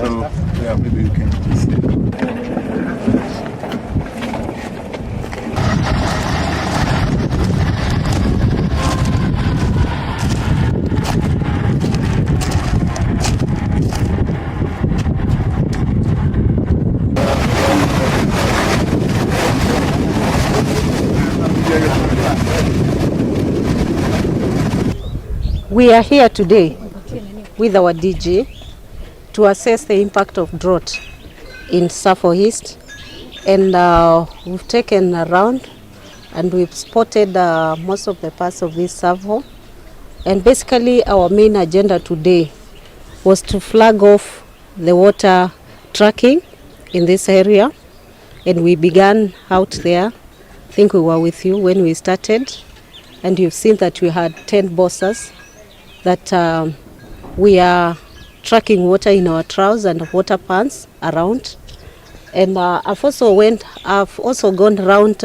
So yeah, maybe we can just say. We are here today with our DG to assess the impact of drought in Tsavo East, and we've taken a round and we've spotted most of the parts of this Tsavo, and basically our main agenda today was to flag off the water tracking in this area, and we began out there. I think we were with you when we started, and you've seen that we had 10 buses that we are tracking water in our troughs and water pans around. And I've also gone around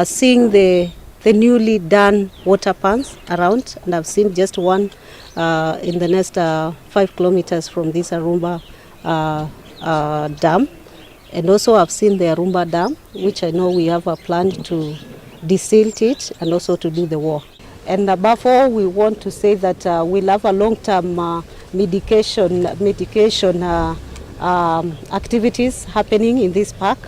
seeing the newly done water pans around, and I've seen just one in the next 5 kilometers from this Arumba dam. And also I've seen the Arumba dam, which I know we have a plan to desilt it and also to do the wall. And above all, we want to say that we'll have a long-term medication activities happening in this park.